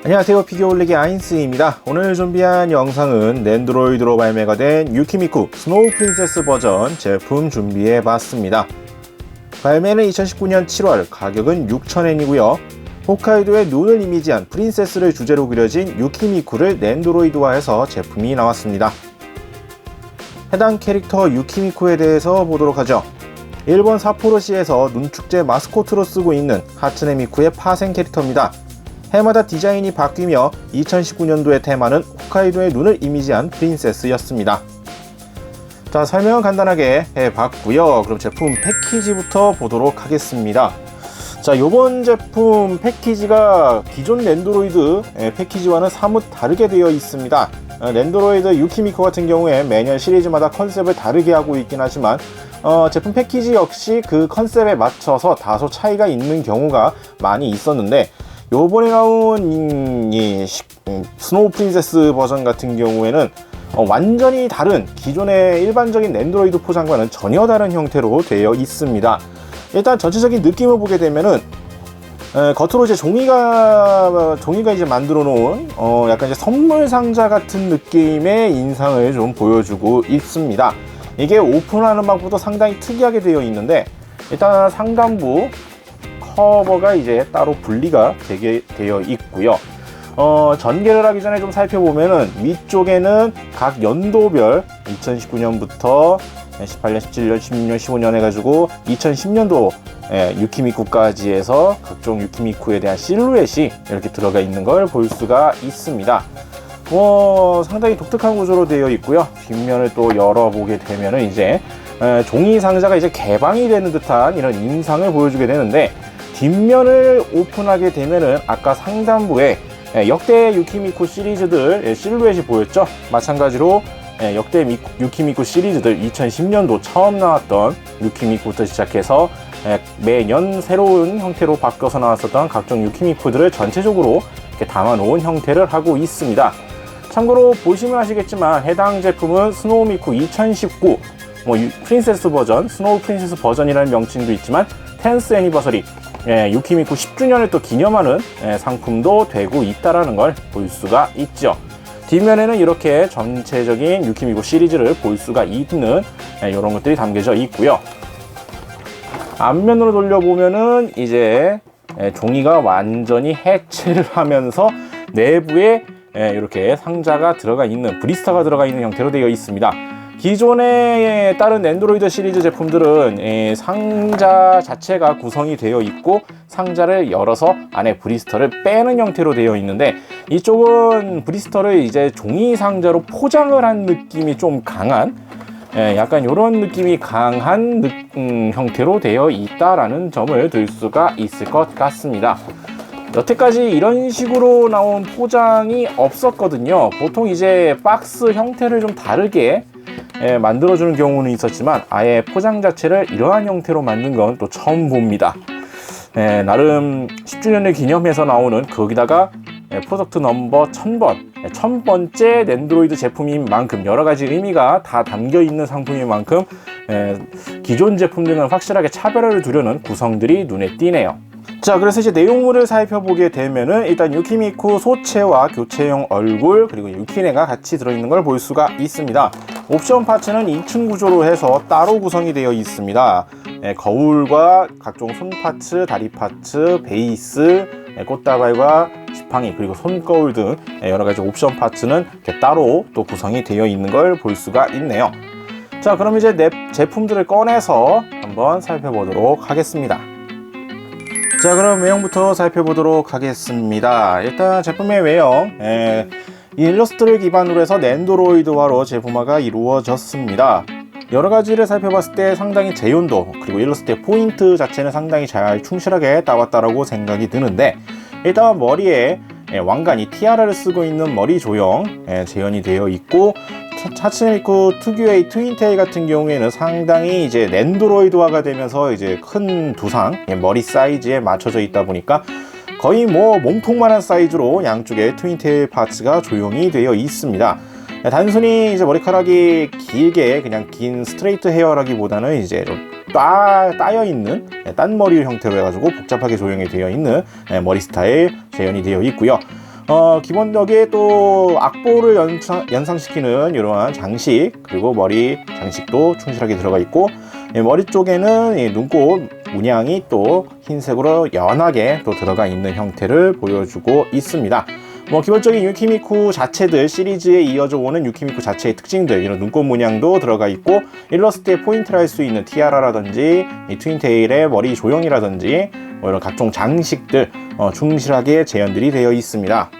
안녕하세요, 피규어 올리기 아인스입니다. 오늘 준비한 영상은 랜드로이드로 발매가 된 유키미쿠 스노우 프린세스 버전 제품 준비해 봤습니다. 발매는 2019년 7월, 가격은 6,000엔이고요 홋카이도의 눈을 이미지한 프린세스를 주제로 그려진 유키미쿠를 랜드로이드화해서 제품이 나왔습니다. 해당 캐릭터 유키미쿠에 대해서 보도록 하죠. 일본 사포로시에서 눈축제 마스코트로 쓰고 있는 하츠네 미쿠의 파생 캐릭터입니다. 해마다 디자인이 바뀌며 2019년도의 테마는 홋카이도의 눈을 이미지한 프린세스였습니다. 자, 설명은 간단하게 해봤고요. 그럼 제품 패키지부터 보도록 하겠습니다. 자, 요번 제품 패키지가 기존 랜드로이드 패키지와는 사뭇 다르게 되어 있습니다. 랜드로이드 유키미쿠 같은 경우에 매년 시리즈마다 컨셉을 다르게 하고 있긴 하지만 제품 패키지 역시 그 컨셉에 맞춰서 다소 차이가 있는 경우가 많이 있었는데, 요번에 나온 스노우 프린세스 버전 같은 경우에는 완전히 다른 기존의 일반적인 랜드로이드 포장과는 전혀 다른 형태로 되어 있습니다. 일단 전체적인 느낌을 보게 되면은 겉으로 이제 종이가 이제 만들어 놓은 약간 이제 선물 상자 같은 느낌의 인상을 좀 보여주고 있습니다. 이게 오픈하는 방법도 상당히 특이하게 되어 있는데, 일단 상단부 커버가 이제 따로 분리가 되게 되어 있고요. 전개를 하기 전에 좀 살펴보면은 위쪽에는 각 연도별 2019년부터 18년, 17년, 16년, 15년 해가지고 2010년도 유키미쿠까지 해서 각종 유키미쿠에 대한 실루엣이 이렇게 들어가 있는 걸 볼 수가 있습니다. 상당히 독특한 구조로 되어 있고요. 뒷면을 또 열어보게 되면은 이제 종이 상자가 이제 개방이 되는 듯한 이런 인상을 보여주게 되는데, 뒷면을 오픈하게 되면은 아까 상단부에 역대 유키미쿠 시리즈들 실루엣이 보였죠. 마찬가지로 역대 유키미쿠 시리즈들 2010년도 처음 나왔던 유키미쿠부터 시작해서 매년 새로운 형태로 바뀌어서 나왔었던 각종 유키미쿠들을 전체적으로 이렇게 담아놓은 형태를 하고 있습니다. 참고로 보시면 아시겠지만 해당 제품은 스노우미쿠 2019 프린세스 버전, 스노우 프린세스 버전이라는 명칭도 있지만 10th 애니버서리 유키미쿠 10주년을 또 기념하는 상품도 되고 있다라는 걸 볼 수가 있죠. 뒷면에는 이렇게 전체적인 유키미쿠 시리즈를 볼 수가 있는 이런 것들이 담겨져 있고요. 앞면으로 돌려보면은 이제 종이가 완전히 해체를 하면서 내부에 이렇게 상자가 들어가 있는, 브리스타가 들어가 있는 형태로 되어 있습니다. 기존의 다른 랜드로이드 시리즈 제품들은 상자 자체가 구성이 되어 있고 상자를 열어서 안에 브리스터를 빼는 형태로 되어 있는데, 이쪽은 브리스터를 이제 종이 상자로 포장을 한 느낌이 좀 강한 약간 이런 느낌이 강한 형태로 되어 있다라는 점을 들 수가 있을 것 같습니다. 여태까지 이런 식으로 나온 포장이 없었거든요. 보통 이제 박스 형태를 좀 다르게 만들어주는 경우는 있었지만 아예 포장 자체를 이러한 형태로 만든 건 또 처음 봅니다. 나름 10주년을 기념해서 나오는, 거기다가 프로덕트 넘버 1000번 1000번째 랜드로이드 제품인 만큼 여러가지 의미가 다 담겨있는 상품인 만큼 기존 제품들은 확실하게 차별화를 두려는 구성들이 눈에 띄네요. 자, 그래서 이제 내용물을 살펴보게 되면은 일단 유키미쿠 소체와 교체용 얼굴, 그리고 유키네가 같이 들어있는 걸 볼 수가 있습니다. 옵션 파츠는 2층 구조로 해서 따로 구성이 되어 있습니다. 거울과 각종 손 파츠, 다리 파츠, 베이스, 꽃다발과 지팡이, 그리고 손거울 등 여러가지 옵션 파츠는 이렇게 따로 또 구성이 되어 있는 걸 볼 수가 있네요. 자, 그럼 이제 제품들을 꺼내서 한번 살펴보도록 하겠습니다. 자, 그럼 외형부터 살펴보도록 하겠습니다. 일단 제품의 외형, 일러스트를 기반으로 해서 랜드로이드화로 제품화가 이루어졌습니다. 여러가지를 살펴봤을 때 상당히 재현도, 그리고 일러스트의 포인트 자체는 상당히 잘 충실하게 따왔다라고 생각이 드는데, 일단 머리에 왕관이 티아라를 쓰고 있는 머리 조형 재현이 되어 있고, 하츠네미쿠 특유의 트윈테일 같은 경우에는 상당히 이제 랜드로이드화가 되면서 이제 큰 두상, 머리 사이즈에 맞춰져 있다 보니까 거의 몸통만한 사이즈로 양쪽에 트윈테일 파츠가 조용히 되어 있습니다. 단순히 이제 머리카락이 길게 그냥 긴 스트레이트 헤어라기보다는 이제 따여 있는 딴 머리 형태로 해가지고 복잡하게 조형이 되어 있는 머리 스타일 재현이 되어 있고요. 기본적인 또 악보를 연상시키는 이러한 장식, 그리고 머리 장식도 충실하게 들어가 있고, 머리 쪽에는 이 눈꽃 문양이 또 흰색으로 연하게 또 들어가 있는 형태를 보여주고 있습니다. 기본적인 유키미쿠 자체들, 시리즈에 이어져 오는 유키미쿠 자체의 특징들, 이런 눈꽃 문양도 들어가 있고, 일러스트에 포인트를 할 수 있는 티아라라든지 이 트윈테일의 머리 조형이라든지 이런 각종 장식들 충실하게 재현들이 되어 있습니다.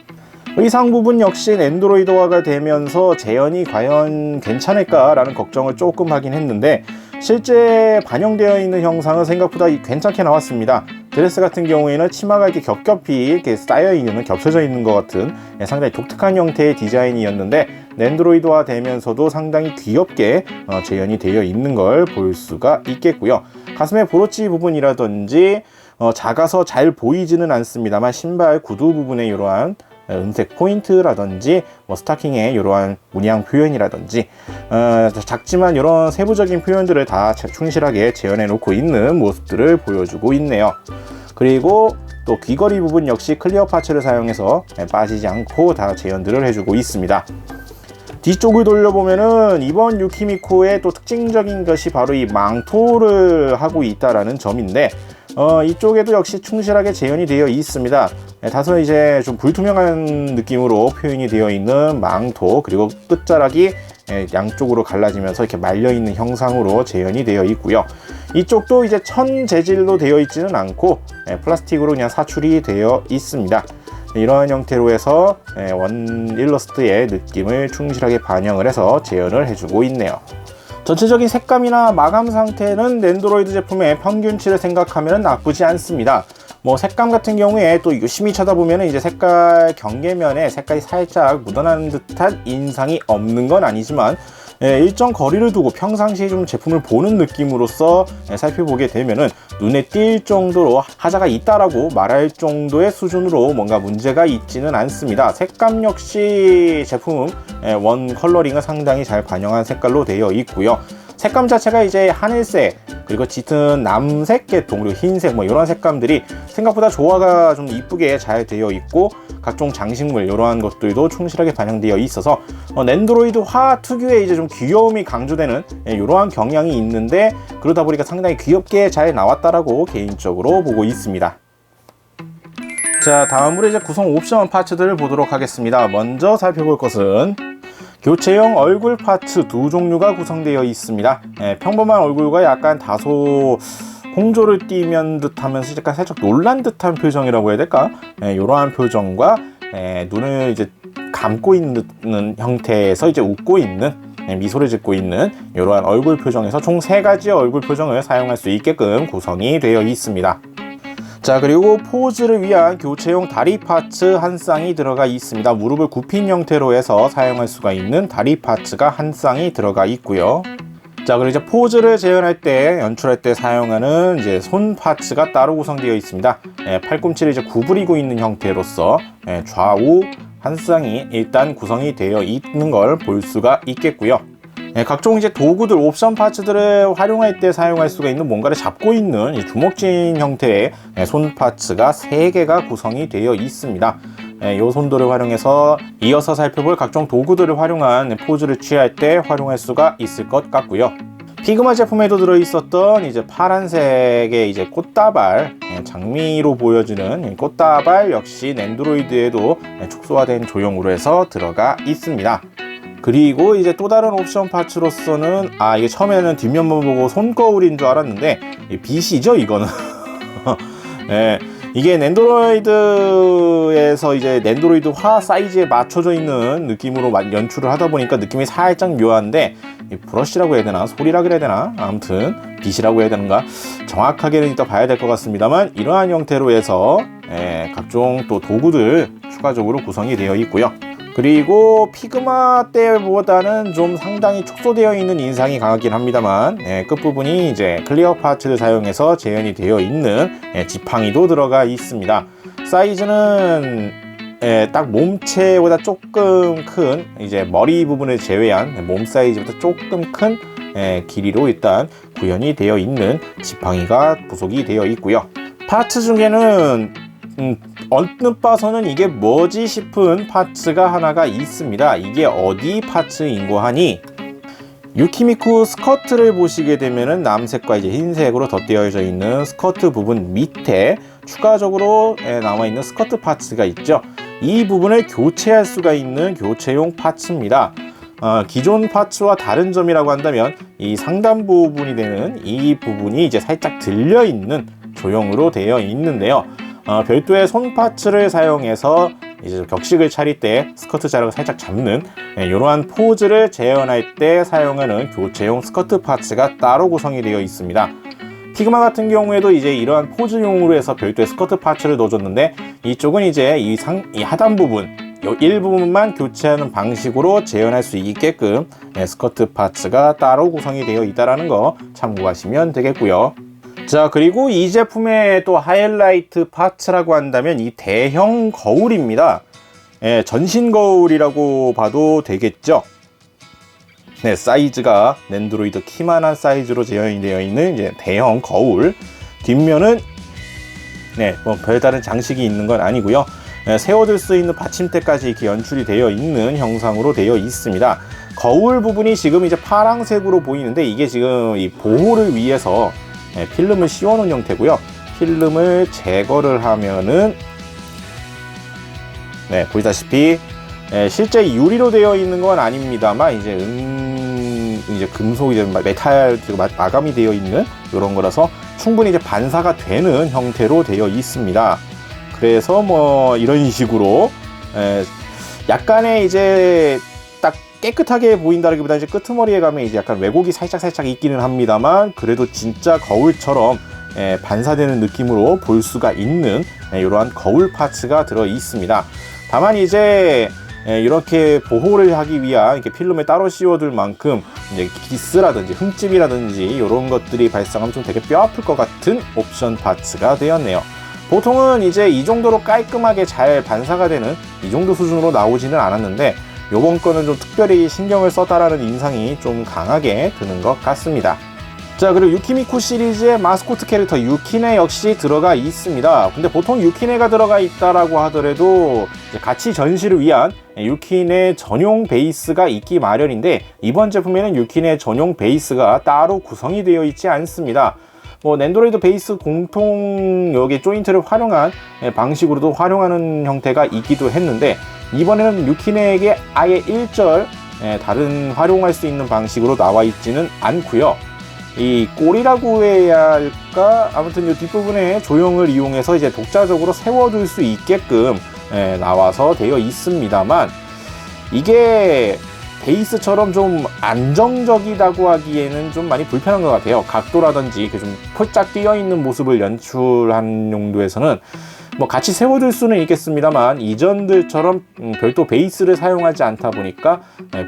의상 부분 역시 낸드로이드화가 되면서 재현이 과연 괜찮을까라는 걱정을 조금 하긴 했는데, 실제 반영되어 있는 형상은 생각보다 괜찮게 나왔습니다. 드레스 같은 경우에는 치마가 이렇게 겹겹이 이렇게 쌓여 있는, 겹쳐져 있는 것 같은 상당히 독특한 형태의 디자인이었는데, 낸드로이드화 되면서도 상당히 귀엽게 재현이 되어 있는 걸 볼 수가 있겠고요. 가슴의 브로치 부분이라든지 작아서 잘 보이지는 않습니다만, 신발 구두 부분에 이러한 은색 포인트라든지 스타킹의 이러한 문양 표현이라든지 작지만 이런 세부적인 표현들을 다 충실하게 재현해 놓고 있는 모습들을 보여주고 있네요. 그리고 또 귀걸이 부분 역시 클리어 파츠를 사용해서 빠지지 않고 다 재현들을 해주고 있습니다. 뒤쪽을 돌려보면은 이번 유키미코의 또 특징적인 것이 바로 이 망토를 하고 있다라는 점인데, 이쪽에도 역시 충실하게 재현이 되어 있습니다. 다소 이제 좀 불투명한 느낌으로 표현이 되어 있는 망토, 그리고 끝자락이 양쪽으로 갈라지면서 이렇게 말려있는 형상으로 재현이 되어 있고요. 이쪽도 이제 천 재질로 되어 있지는 않고 플라스틱으로 그냥 사출이 되어 있습니다. 이러한 형태로 해서 원 일러스트의 느낌을 충실하게 반영을 해서 재현을 해주고 있네요. 전체적인 색감이나 마감 상태는 낸드로이드 제품의 평균치를 생각하면 나쁘지 않습니다. 색감 같은 경우에 또 유심히 쳐다보면 이제 색깔 경계면에 색깔이 살짝 묻어나는 듯한 인상이 없는 건 아니지만, 일정 거리를 두고 평상시에 좀 제품을 보는 느낌으로서 살펴보게 되면은 눈에 띌 정도로 하자가 있다라고 말할 정도의 수준으로 뭔가 문제가 있지는 않습니다. 색감 역시 제품 원 컬러링을 상당히 잘 반영한 색깔로 되어 있고요. 색감 자체가 이제 하늘색, 그리고 짙은 남색 계통, 그리고 흰색 이런 색감들이 생각보다 조화가 좀 이쁘게 잘 되어 있고, 각종 장식물 이러한 것들도 충실하게 반영되어 있어서 낸드로이드화 특유의 이제 좀 귀여움이 강조되는 이러한 경향이 있는데, 그러다 보니까 상당히 귀엽게 잘 나왔다라고 개인적으로 보고 있습니다. 자, 다음으로 이제 구성 옵션 파츠들을 보도록 하겠습니다. 먼저 살펴볼 것은 교체형 얼굴 파츠 두 종류가 구성되어 있습니다. 평범한 얼굴과 약간 다소 홍조를 띠면 듯 하면서 약간 살짝 놀란 듯한 표정이라고 해야 될까? 이러한 표정과 눈을 이제 감고 있는 형태에서 이제 웃고 있는, 미소를 짓고 있는 이러한 얼굴 표정에서 총 3가지의 얼굴 표정을 사용할 수 있게끔 구성이 되어 있습니다. 자, 그리고 포즈를 위한 교체용 다리 파츠 한 쌍이 들어가 있습니다. 무릎을 굽힌 형태로 해서 사용할 수가 있는 다리 파츠가 한 쌍이 들어가 있고요. 자, 그리고 이제 포즈를 재현할 때, 연출할 때 사용하는 이제 손 파츠가 따로 구성되어 있습니다. 팔꿈치를 이제 구부리고 있는 형태로서 좌우 한 쌍이 일단 구성이 되어 있는 걸 볼 수가 있겠고요. 각종 이제 도구들, 옵션 파츠들을 활용할 때 사용할 수가 있는 뭔가를 잡고 있는 주먹진 형태의 손 파츠가 3개가 구성이 되어 있습니다. 이 손들을 활용해서 이어서 살펴볼 각종 도구들을 활용한 포즈를 취할 때 활용할 수가 있을 것 같고요. 피그마 제품에도 들어있었던 이제 파란색의 이제 꽃다발, 장미로 보여지는 꽃다발 역시 낸드로이드에도 축소화된 조형으로 해서 들어가 있습니다. 그리고 이제 또 다른 옵션 파츠로서는, 이게 처음에는 뒷면만 보고 손거울인 줄 알았는데 빛이죠, 이거는. 이게 낸드로이드에서 이제 낸드로이드화 사이즈에 맞춰져 있는 느낌으로 연출을 하다 보니까 느낌이 살짝 묘한데, 브러쉬라고 해야 되나, 솔이라고 해야 되나, 아무튼 빛이라고 해야 되는가, 정확하게는 이따 봐야 될 것 같습니다만, 이러한 형태로 해서 각종 또 도구들 추가적으로 구성이 되어 있고요. 그리고 피그마 때보다는 좀 상당히 축소되어 있는 인상이 강하긴 합니다만, 끝부분이 이제 클리어 파츠를 사용해서 재현이 되어 있는 지팡이도 들어가 있습니다. 사이즈는 딱 몸체보다 조금 큰, 이제 머리 부분을 제외한 몸 사이즈보다 조금 큰 길이로 일단 구현이 되어 있는 지팡이가 부속이 되어 있고요. 파츠 중에는 언뜻 봐서는 이게 뭐지 싶은 파츠가 하나가 있습니다. 이게 어디 파츠인고 하니, 유키미쿠 스커트를 보시게 되면은 남색과 이제 흰색으로 덧대어져 있는 스커트 부분 밑에 추가적으로 남아있는 스커트 파츠가 있죠. 이 부분을 교체할 수가 있는 교체용 파츠입니다. 기존 파츠와 다른 점이라고 한다면 이 상단 부분이 되는 이 부분이 이제 살짝 들려 있는 조형으로 되어 있는데요. 별도의 손 파츠를 사용해서 이제 격식을 차릴 때 스커트 자락을 살짝 잡는 이러한 포즈를 재현할 때 사용하는 교체용 스커트 파츠가 따로 구성이 되어 있습니다. 피그마 같은 경우에도 이제 이러한 포즈용으로 해서 별도의 스커트 파츠를 넣어줬는데, 이쪽은 이제 이 하단 부분, 이 일부분만 교체하는 방식으로 재현할 수 있게끔 스커트 파츠가 따로 구성이 되어 있다는 거 참고하시면 되겠고요. 자, 그리고 이 제품의 또 하이라이트 파츠라고 한다면 이 대형 거울입니다. 전신 거울이라고 봐도 되겠죠. 네, 사이즈가 낸드로이드 키만한 사이즈로 재현되어 있는 이제 대형 거울. 뒷면은 뭐 별다른 장식이 있는 건 아니고요. 세워둘 수 있는 받침대까지 이렇게 연출이 되어 있는 형상으로 되어 있습니다. 거울 부분이 지금 이제 파란색으로 보이는데, 이게 지금 이 보호를 위해서 필름을 씌워놓은 형태고요. 필름을 제거를 하면은 보시다시피 실제 유리로 되어 있는 건 아닙니다만 이제 금속, 이제 메탈 마감이 되어 있는 이런 거라서 충분히 이제 반사가 되는 형태로 되어 있습니다. 그래서 뭐 이런 식으로 약간의 이제 딱 깨끗하게 보인다기보다 이제 끄트머리에 가면 이제 약간 왜곡이 살짝 있기는 합니다만, 그래도 진짜 거울처럼 반사되는 느낌으로 볼 수가 있는 이러한 거울 파츠가 들어 있습니다. 다만 이제 이렇게 보호를 하기 위한 이렇게 필름에 따로 씌워둘 만큼 이제 기스라든지 흠집이라든지 이런 것들이 발생하면 좀 되게 뼈 아플 것 같은 옵션 파츠가 되었네요. 보통은 이제 이 정도로 깔끔하게 잘 반사가 되는 이 정도 수준으로 나오지는 않았는데, 요번 거는 좀 특별히 신경을 썼다라는 인상이 좀 강하게 드는 것 같습니다. 자, 그리고 유키미쿠 시리즈의 마스코트 캐릭터 유키네 역시 들어가 있습니다. 근데 보통 유키네가 들어가 있다라고 하더라도 이제 같이 전시를 위한 유키네 전용 베이스가 있기 마련인데, 이번 제품에는 유키네 전용 베이스가 따로 구성이 되어 있지 않습니다. 낸드로이드 베이스 공통 여기 조인트를 활용한 방식으로도 활용하는 형태가 있기도 했는데, 이번에는 유키네에게 아예 일절 다른 활용할 수 있는 방식으로 나와 있지는 않고요. 이 꼬리라고 해야 할까? 아무튼 이 뒷부분에 조형을 이용해서 이제 독자적으로 세워둘 수 있게끔 나와서 되어 있습니다만, 이게 베이스처럼 좀 안정적이라고 하기에는 좀 많이 불편한 것 같아요. 각도라든지 이렇게 좀 폴짝 뛰어있는 모습을 연출한 용도에서는 뭐 같이 세워둘 수는 있겠습니다만, 이전들처럼 별도 베이스를 사용하지 않다 보니까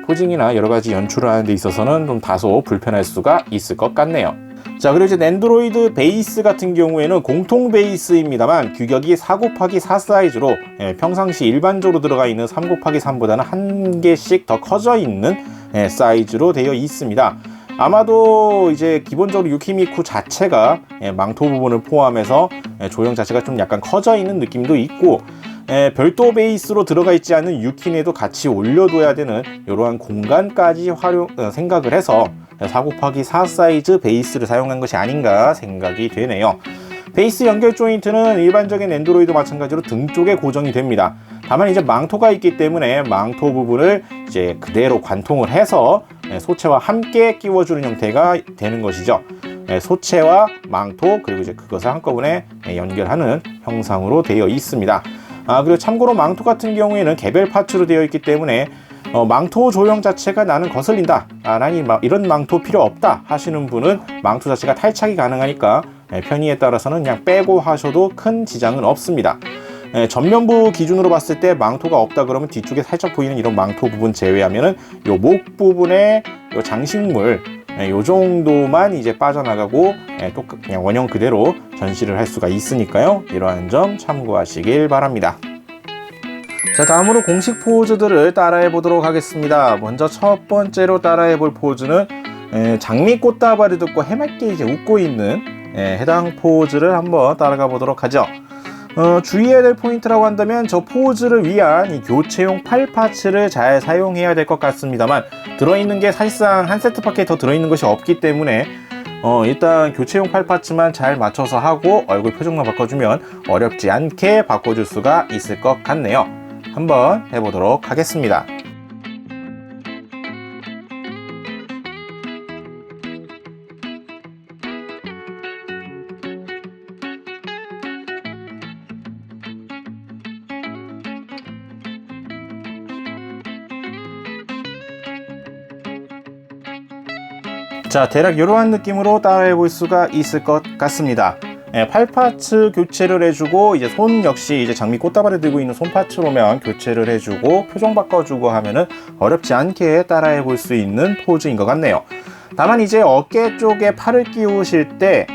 포징이나 여러 가지 연출을 하는 데 있어서는 좀 다소 불편할 수가 있을 것 같네요. 자, 그리고 이제 낸드로이드 베이스 같은 경우에는 공통 베이스입니다만 규격이 4x4 사이즈로 평상시 일반적으로 들어가 있는 3x3보다는 한 개씩 더 커져 있는 사이즈로 되어 있습니다. 아마도 이제 기본적으로 유키미쿠 자체가 망토 부분을 포함해서 조형 자체가 좀 약간 커져 있는 느낌도 있고, 별도 베이스로 들어가 있지 않은 유키네도 같이 올려둬야 되는 이러한 공간까지 생각을 해서 4x4 사이즈 베이스를 사용한 것이 아닌가 생각이 되네요. 베이스 연결 조인트는 일반적인 낸드로이드 마찬가지로 등 쪽에 고정이 됩니다. 다만 이제 망토가 있기 때문에 망토 부분을 이제 그대로 관통을 해서 소체와 함께 끼워주는 형태가 되는 것이죠. 소체와 망토, 그리고 이제 그것을 한꺼번에 연결하는 형상으로 되어 있습니다. 그리고 참고로 망토 같은 경우에는 개별 파츠로 되어 있기 때문에 망토 조형 자체가 나는 거슬린다, 아니 이런 망토 필요 없다 하시는 분은 망토 자체가 탈착이 가능하니까 편의에 따라서는 그냥 빼고 하셔도 큰 지장은 없습니다. 전면부 기준으로 봤을 때 망토가 없다 그러면 뒤쪽에 살짝 보이는 이런 망토 부분 제외하면은 요 목 부분에 요 장식물 요 정도만 이제 빠져나가고 또 그냥 원형 그대로 전시를 할 수가 있으니까요. 이러한 점 참고하시길 바랍니다. 자, 다음으로 공식 포즈들을 따라해 보도록 하겠습니다. 먼저 첫 번째로 따라해 볼 포즈는 장미 꽃다발을 듣고 해맑게 이제 웃고 있는 해당 포즈를 한번 따라가 보도록 하죠. 주의해야 될 포인트라고 한다면 저 포즈를 위한 이 교체용 팔 파츠를 잘 사용해야 될 것 같습니다만, 들어있는 게 사실상 한 세트밖에 더 들어있는 것이 없기 때문에 일단 교체용 팔 파츠만 잘 맞춰서 하고 얼굴 표정만 바꿔주면 어렵지 않게 바꿔줄 수가 있을 것 같네요. 한번 해보도록 하겠습니다. 자, 대략 이러한 느낌으로 따라해 볼 수가 있을 것 같습니다. 팔 파츠 교체를 해주고, 이제 손 역시 이제 장미 꽃다발을 들고 있는 손 파츠로면 교체를 해주고 표정 바꿔주고 하면은 어렵지 않게 따라해 볼 수 있는 포즈인 것 같네요. 다만 이제 어깨 쪽에 팔을 끼우실 때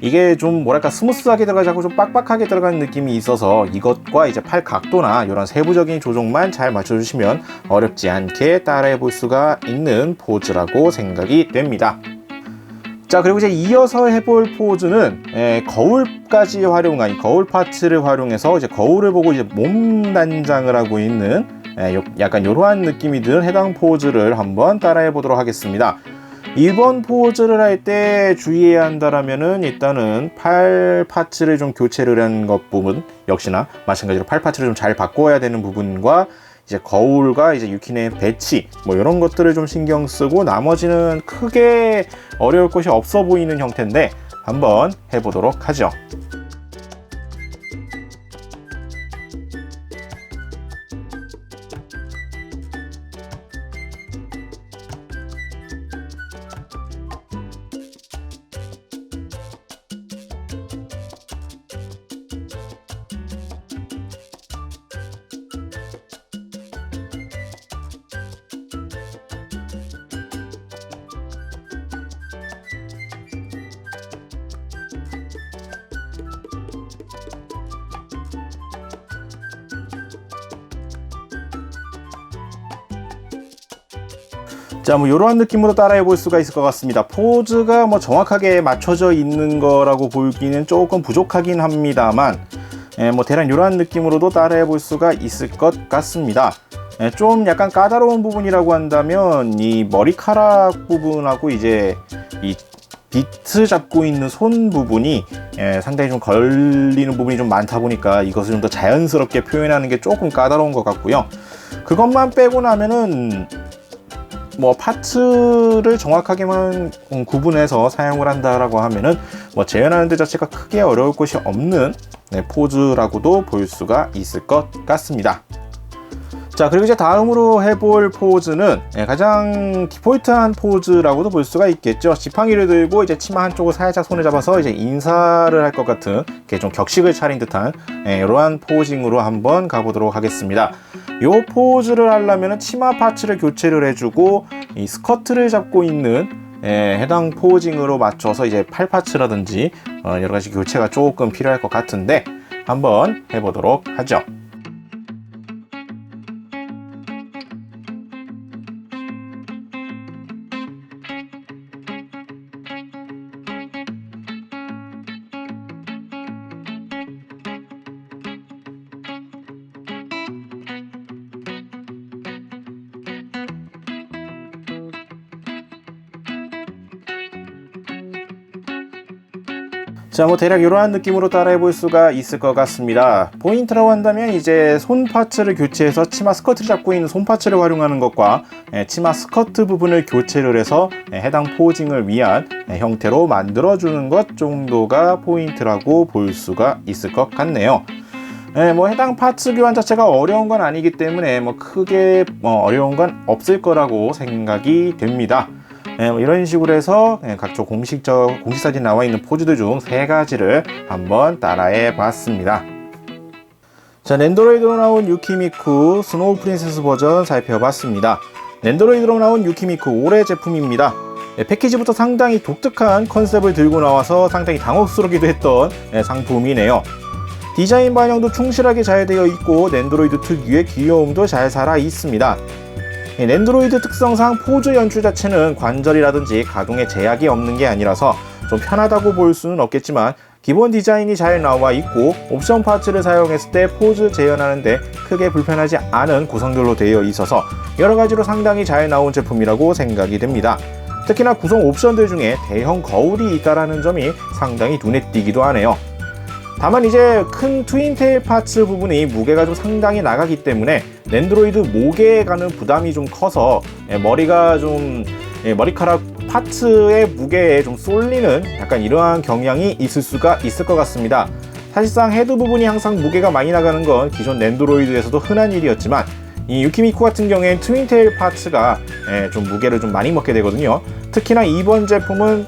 이게 좀 뭐랄까 스무스하게 들어가지 않고 좀 빡빡하게 들어가는 느낌이 있어서 이것과 이제 팔 각도나 이런 세부적인 조정만 잘 맞춰주시면 어렵지 않게 따라해 볼 수가 있는 포즈라고 생각이 됩니다. 자, 그리고 이제 이어서 해볼 포즈는 거울까지 활용한 거울 파츠를 활용해서 이제 거울을 보고 이제 몸 단장을 하고 있는 약간 이러한 느낌이 드는 해당 포즈를 한번 따라해 보도록 하겠습니다. 이번 포즈를 할 때 주의해야 한다라면은 일단은 팔 파츠를 좀 교체를 한 것 부분, 역시나 마찬가지로 팔 파츠를 좀 잘 바꿔야 되는 부분과 이제 거울과 이제 유키네 배치 뭐 이런 것들을 좀 신경 쓰고, 나머지는 크게 어려울 것이 없어 보이는 형태인데 한번 해보도록 하죠. 자, 뭐 이러한 느낌으로 따라해 볼 수가 있을 것 같습니다. 포즈가 뭐 정확하게 맞춰져 있는 거라고 보기는 조금 부족하긴 합니다만, 뭐 대략 이러한 느낌으로도 따라해 볼 수가 있을 것 같습니다. 좀 약간 까다로운 부분이라고 한다면 이 머리카락 부분하고 이제 이 비트 잡고 있는 손 부분이 상당히 좀 걸리는 부분이 좀 많다 보니까 이것을 좀 더 자연스럽게 표현하는 게 조금 까다로운 것 같고요. 그것만 빼고 나면은 뭐 파츠를 정확하게만 구분해서 사용을 한다라고 하면은 뭐 재현하는 데 자체가 크게 어려울 것이 없는 포즈라고도 볼 수가 있을 것 같습니다. 자, 그리고 이제 다음으로 해볼 포즈는 가장 디폴트한 포즈라고도 볼 수가 있겠죠. 지팡이를 들고 이제 치마 한쪽을 살짝 손에 잡아서 이제 인사를 할 것 같은, 이렇게 좀 격식을 차린 듯한 이러한 포징으로 한번 가보도록 하겠습니다. 이 포즈를 하려면 치마 파츠를 교체를 해주고 이 스커트를 잡고 있는 해당 포징으로 맞춰서 이제 팔 파츠라든지 여러 가지 교체가 조금 필요할 것 같은데 한번 해보도록 하죠. 자, 뭐 대략 이러한 느낌으로 따라해 볼 수가 있을 것 같습니다. 포인트라고 한다면 이제 손 파츠를 교체해서 치마 스커트를 잡고 있는 손 파츠를 활용하는 것과 치마 스커트 부분을 교체를 해서 해당 포징을 위한 형태로 만들어주는 것 정도가 포인트라고 볼 수가 있을 것 같네요. 뭐 해당 파츠 교환 자체가 어려운 건 아니기 때문에 뭐 크게 어려운 건 없을 거라고 생각이 됩니다. 이런 식으로 해서 각종 공식 사진 나와 있는 포즈들 중 3가지를 한번 따라해 봤습니다. 자, 랜드로이드로 나온 유키미쿠 스노우 프린세스 버전 살펴봤습니다. 랜드로이드로 나온 유키미쿠 올해 제품입니다. 패키지부터 상당히 독특한 컨셉을 들고 나와서 상당히 당혹스럽기도 했던 상품이네요. 디자인 반영도 충실하게 잘 되어 있고 랜드로이드 특유의 귀여움도 잘 살아 있습니다. 랜드로이드 특성상 포즈 연출 자체는 관절이라든지 가동에 제약이 없는 게 아니라서 좀 편하다고 볼 수는 없겠지만 기본 디자인이 잘 나와 있고 옵션 파츠를 사용했을 때 포즈 재현하는데 크게 불편하지 않은 구성들로 되어 있어서 여러가지로 상당히 잘 나온 제품이라고 생각이 됩니다. 특히나 구성 옵션들 중에 대형 거울이 있다는 점이 상당히 눈에 띄기도 하네요. 다만 이제 큰 트윈테일 파츠 부분이 무게가 좀 상당히 나가기 때문에 랜드로이드 목에 가는 부담이 좀 커서 머리카락 파츠의 무게에 좀 쏠리는 약간 이러한 경향이 있을 수가 있을 것 같습니다. 사실상 헤드 부분이 항상 무게가 많이 나가는 건 기존 랜드로이드에서도 흔한 일이었지만 이 유키미쿠 같은 경우에는 트윈테일 파츠가 좀 무게를 좀 많이 먹게 되거든요. 특히나 이번 제품은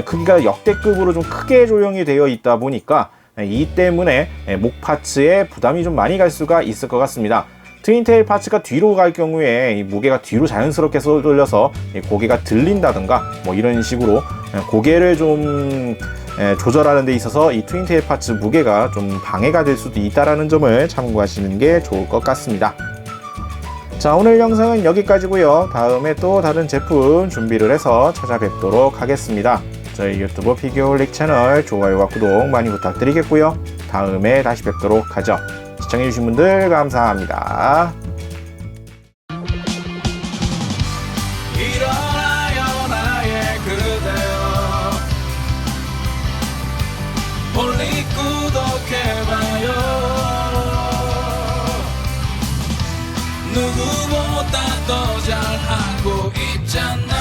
크기가 역대급으로 좀 크게 조형이 되어 있다 보니까 이 때문에 목 파츠에 부담이 좀 많이 갈 수가 있을 것 같습니다. 트윈테일 파츠가 뒤로 갈 경우에 이 무게가 뒤로 자연스럽게 쏠려서 고개가 들린다든가 뭐 이런 식으로 고개를 좀 조절하는 데 있어서 이 트윈테일 파츠 무게가 좀 방해가 될 수도 있다는 점을 참고하시는 게 좋을 것 같습니다. 자, 오늘 영상은 여기까지고요. 다음에 또 다른 제품 준비를 해서 찾아뵙도록 하겠습니다. 저희 유튜브 피규어홀릭 채널 좋아요와 구독 많이 부탁드리겠고요. 다음에 다시 뵙도록 하죠. 시청해주신 분들 감사합니다. 일어나요 나의 그대여 홀릭 구독해봐요. 누구보다 더 잘하고 있잖아.